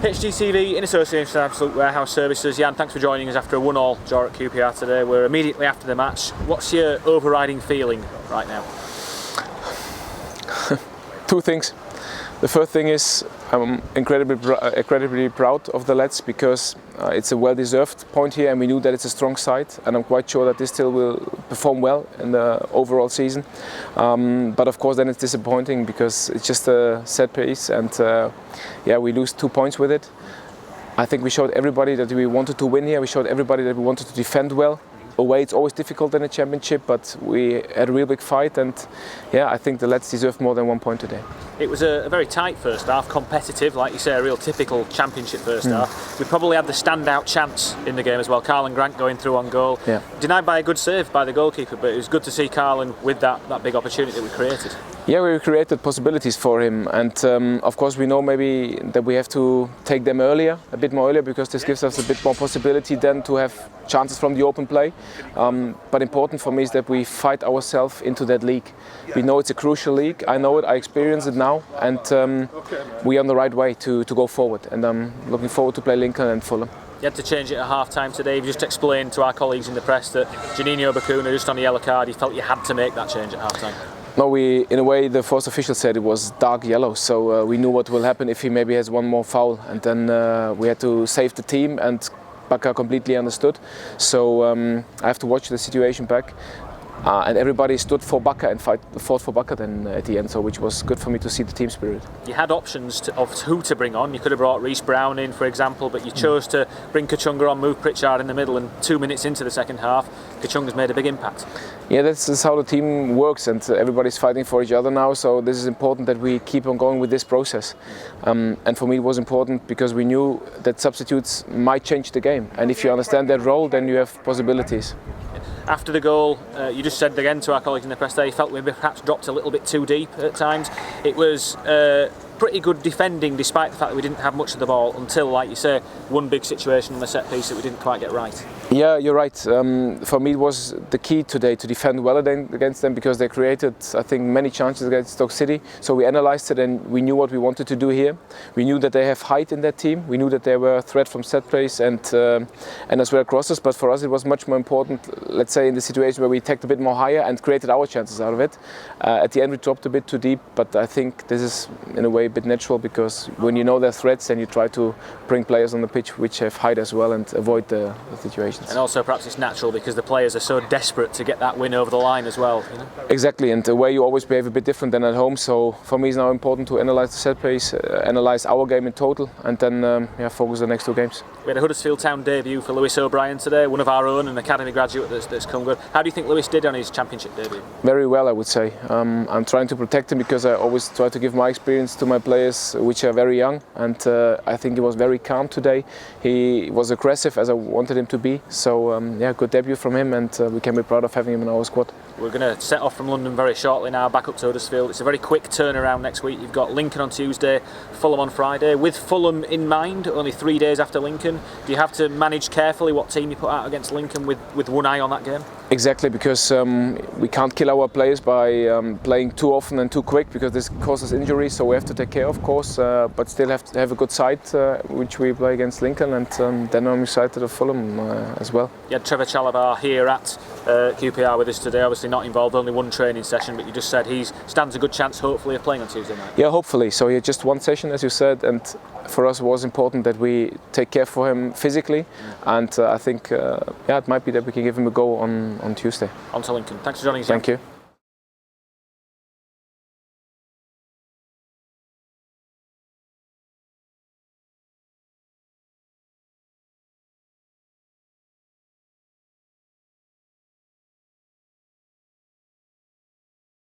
HTTV in association with Absolute Warehouse Services. Jan, thanks for joining us after a 1-1 draw at QPR today. We're immediately after the match. What's your overriding feeling right now? Two things. The first thing is I'm incredibly proud of the lads because it's a well-deserved point here, and we knew that it's a strong side, and I'm quite sure that this still will perform well in the overall season. But of course then it's disappointing because it's just a set piece, and we lose 2 points with it. I think we showed everybody that we wanted to win here. We showed everybody that we wanted to defend well. Away it's always difficult in a championship, but we had a real big fight, and I think the lads deserve more than 1 point today. It was a very tight first half, competitive, like you say, a real typical championship first half. We probably had the standout chance in the game as well. Carlin Grant going through on goal. Yeah. Denied by a good save by the goalkeeper, but it was good to see Carlin with that big opportunity that we created. Yeah, we created possibilities for him, and of course we know maybe that we have to take them a bit more earlier, because this gives us a bit more possibility then to have chances from the open play. But important for me is that we fight ourselves into that league. We know it's a crucial league. I know it, I experience it now, and we're on the right way to go forward. And I'm looking forward to play Lincoln and Fulham. You had to change it at half-time today. You've just explained to our colleagues in the press that Janino Bakuna, just on the yellow card, you felt you had to make that change at half-time. No, in a way, the first official said it was dark yellow, so we knew what will happen if he maybe has one more foul, and then we had to save the team, and Baka completely understood. So I have to watch the situation back. And everybody stood for Baka and fought for Baka then at the end, so which was good for me to see the team spirit. You had options of who to bring on. You could have brought Reece Brown in, for example, but you chose to bring Kachunga on, move Pritchard in the middle, and 2 minutes into the second half, Kachunga's made a big impact. Yeah, that's how the team works, and everybody's fighting for each other now, so this is important that we keep on going with this process. And for me it was important because we knew that substitutes might change the game, and if you understand that role, then you have possibilities. After the goal, you just said again to our colleagues in the press there, you felt we perhaps dropped a little bit too deep at times. It was pretty good defending, despite the fact that we didn't have much of the ball until, like you say, one big situation on the set piece that we didn't quite get right. Yeah, you're right. For me it was the key today to defend well against them, because they created, I think, many chances against Stoke City. So we analysed it and we knew what we wanted to do here. We knew that they have height in that team. We knew that they were a threat from set plays and as well crosses. But for us it was much more important, let's say, in the situation where we attacked a bit more higher and created our chances out of it. At the end we dropped a bit too deep, but I think this is in a way a bit natural, because when you know their threats, then you try to bring players on the pitch which have height as well and avoid the situations. And also perhaps it's natural because the players are so desperate to get that win over the line as well. You know? Exactly, and the way you always behave a bit different than at home, so for me it's now important to analyse the set piece, analyse our game in total, and then focus on the next 2 games. We had a Huddersfield Town debut for Lewis O'Brien today, one of our own, an academy graduate that's come good. How do you think Lewis did on his championship debut? Very well, I would say. I'm trying to protect him because I always try to give my experience to my players, which are very young, and I think he was very calm today. He was aggressive as I wanted him to be, so good debut from him, and we can be proud of having him in our squad. We're going to set off from London very shortly now, back up to Huddersfield. It's a very quick turnaround next week. You've got Lincoln on Tuesday, Fulham on Friday. With Fulham in mind, only 3 days after Lincoln, do you have to manage carefully what team you put out against Lincoln with one eye on that game? Exactly, because we can't kill our players by playing too often and too quick, because this causes injuries, so we have to take care, of course, but still have to have a good side which we play against Lincoln, and then I'm excited of Fulham as well. You had Trevor Chalabar here at QPR with us today, obviously not involved, only one training session, but you just said he stands a good chance hopefully of playing on Tuesday night. Yeah, hopefully. So he had just one session, as you said, and for us it was important that we take care for him physically, and I think it might be that we can give him a go on Tuesday. On to Lincoln. Thanks for joining us. Thank you.